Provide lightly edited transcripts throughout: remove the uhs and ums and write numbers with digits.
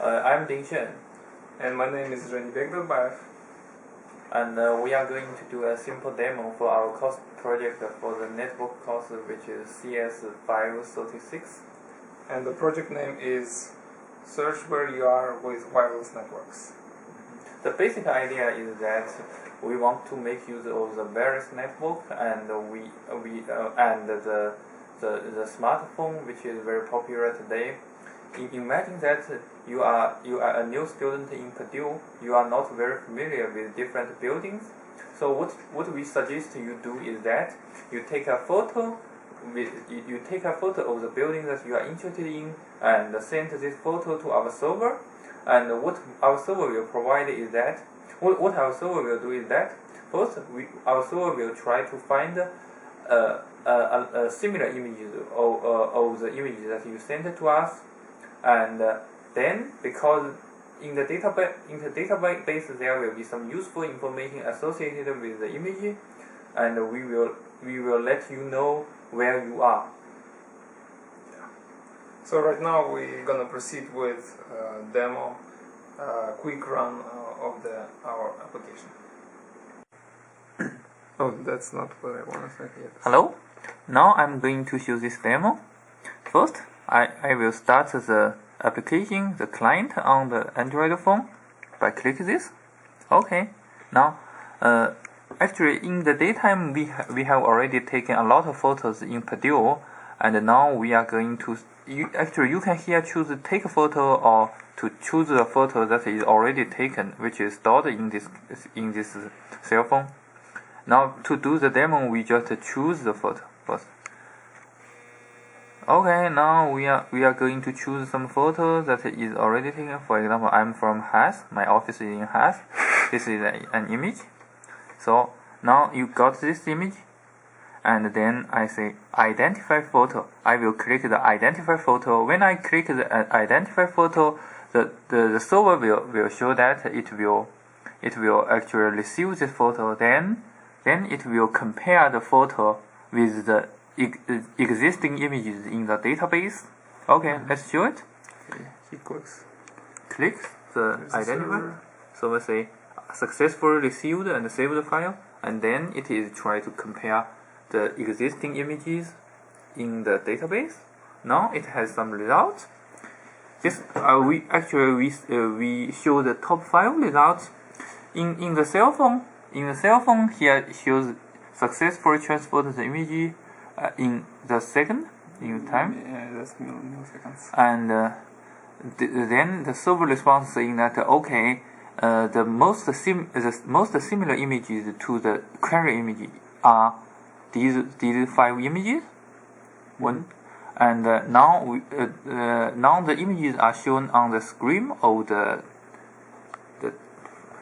I'm Ding Shen, and my name is Reni Begdorbaev. and we are going to do a simple demo for our course project for the network course, which is CS536. And the project name is SearchWhereYouAre with wireless networks. The basic idea is that we want to make use of the various network, and the smartphone, which is very popular today. Imagine that you are a new student in Purdue. You are not very familiar with different buildings. So what we suggest you do is that you take a photo of the building that you are interested in and send this photo to our server. And what our server will provide is that what our server will do is that first our server will try to find similar images of the images that you sent to us. And then, because in the database there will be some useful information associated with the image, and we will let you know where you are. So right now we're gonna proceed with demo, quick run of our application. Oh, that's not what I want to say yet. Hello. Now I'm going to show this demo. First, I will start the application, the client on the Android phone by click this. Okay. Now, actually in the daytime we have already taken a lot of photos in Purdue, and now we are going to you can here choose to take a photo or to choose a photo that is already taken, which is stored in this cell phone. Now to do the demo, we just choose the photo first. Okay, now we are going to choose some photo that is already taken. For example, I'm from Haas. My office is in Haas. This is an image. So now you got this image, and then I say identify photo. I will click the identify photo. When I click the identify photo, the server will show that it will actually receive this photo. Then it will compare the photo with the existing images in the database. Okay, let's show it. Okay, he clicks the identifier. So we say successfully received and saved the file, and then it is trying to compare the existing images in the database. Now it has some results. This we show the top 5 results in the cell phone. In the cell phone, here shows successfully transferred the image in the second in time. Yeah, that's milliseconds. And then the server response saying that okay, the most similar images to the query image are these 5 images. One, and now the images are shown on the screen of the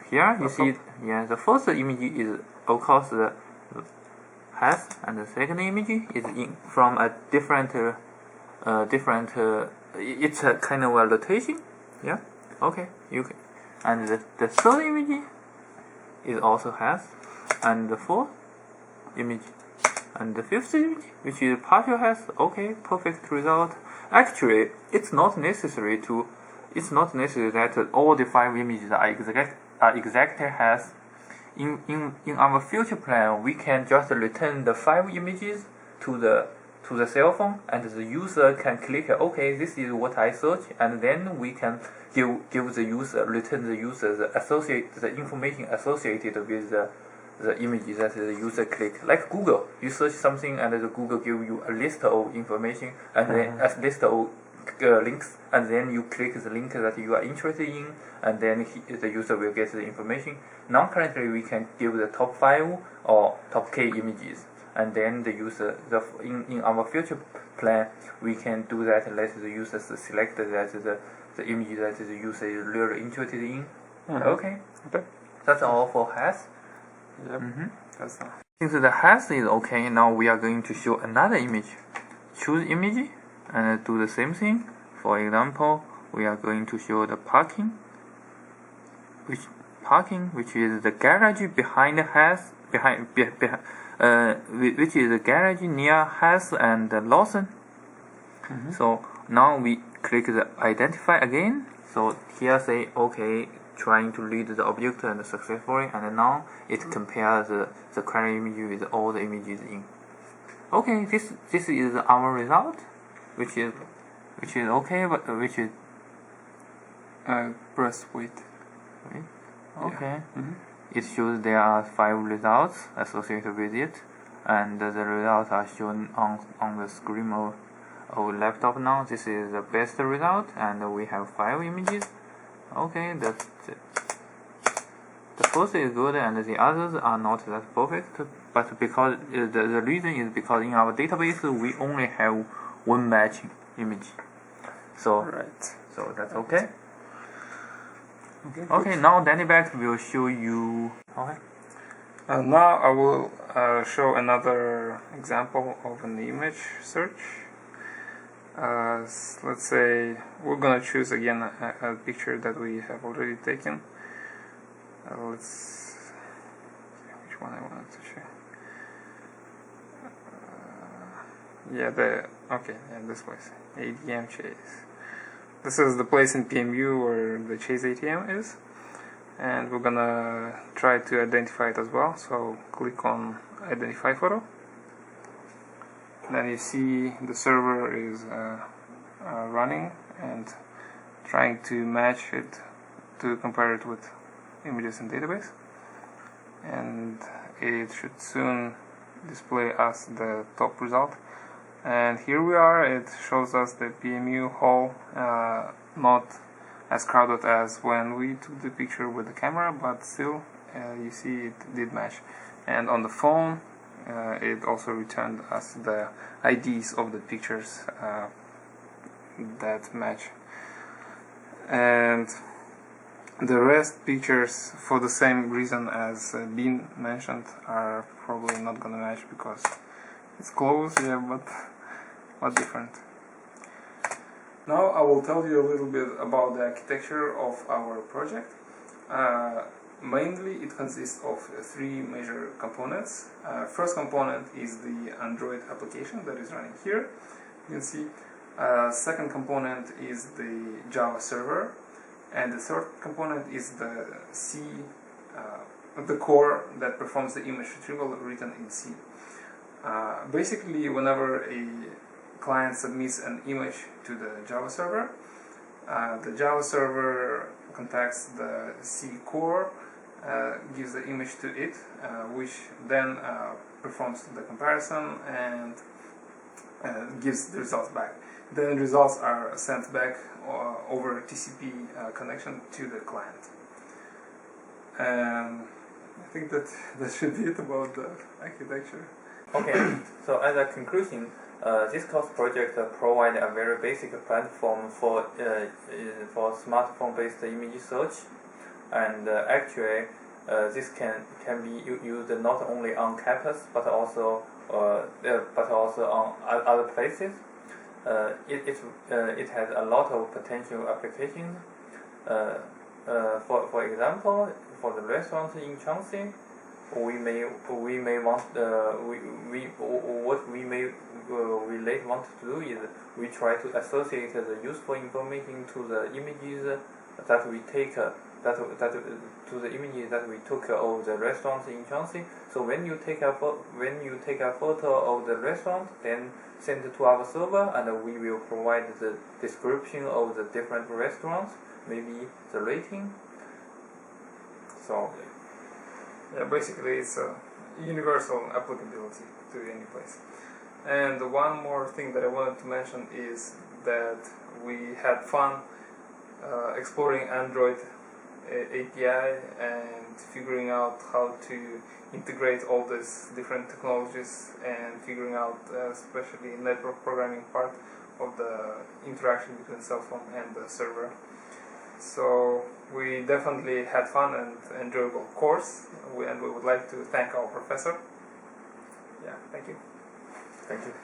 here you see. Yeah, the first image is of course the Haas, and the second image is from a different it's a kind of a rotation. Yeah, okay, you can. And the third image is also Haas, and the fourth image, and the fifth image, which is partial Haas. Okay, perfect result. Actually, it's not necessary that all the 5 images are exactly Haas. In our future plan, we can just return the 5 images to the cell phone, and the user can click okay, this is what I search, and then we can return the user the information associated with the images that the user click. Like Google, you search something and the Google give you a list of information and then a list of links, and then you click the link that you are interested in, and then the user will get the information. Now currently we can give the top 5 or top K images, and then the user in our future plan we can do that, let the users select that the image that the user is really interested in. Okay, that's all for Haas. Yep. That's all. Since the Haas is okay, now we are going to show another image. Choose image and do the same thing. For example, we are going to show the parking, which is the garage behind Haas, which is the garage near Haas and Lawson. So now we click the identify again. So here say okay, trying to read the object and successfully, and now it compares the query image with all the images in. Okay, this is our result, which is okay, but which is press wait. Okay. Yeah. It shows there are 5 results associated with it, and the results are shown on the screen of laptop now. This is the best result, and we have 5 images. Okay, that's it. The first is good, and the others are not that perfect. But because the reason is because in our database we only have 1 matching image. So so that's okay. Okay, now Danny Back will show you. Okay. Now I will show another example of an image search. Let's say we're gonna choose again a picture that we have already taken. Let's which one I wanted to show. This place, ATM Chase. This is the place in PMU where the Chase ATM is, and we're gonna try to identify it as well. So click on Identify Photo. Then you see the server is running and trying to match it to compare it with images in database, and it should soon display us the top result. And here we are. It shows us the PMU hall, not as crowded as when we took the picture with the camera, but still you see it did match. And on the phone it also returned us the IDs of the pictures that match. And the rest pictures, for the same reason as Bean mentioned, are probably not gonna match because it's close, yeah, but different. Now I will tell you a little bit about the architecture of our project. Mainly it consists of 3 major components. First component is the Android application that is running here, you can see. Second component is the Java server, and the third component is the C, the core that performs the image retrieval written in C. Basically, whenever a client submits an image to the Java server contacts the C core, gives the image to it, which then performs the comparison and gives the results back. Then results are sent back over TCP connection to the client. And I think that should be it about the architecture. Okay, so as a conclusion, this course project provides a very basic platform for smartphone-based image search, and actually this can be used not only on campus but also on other places. It has a lot of potential applications. For example, for the restaurants in Changxi, we may want we later want to do is we try to associate the useful information to the images that we take to the images that we took of the restaurants in Changxi. So when you take a photo of the restaurant, then send it to our server, and we will provide the description of the different restaurants, maybe the rating. So yeah, basically it's a universal applicability to any place. And one more thing that I wanted to mention is that we had fun exploring Android API and figuring out how to integrate all these different technologies, and figuring out especially network programming part of the interaction between cell phone and the server. So we definitely had fun and enjoyable course, and we would like to thank our professor. Yeah, thank you. Thank you.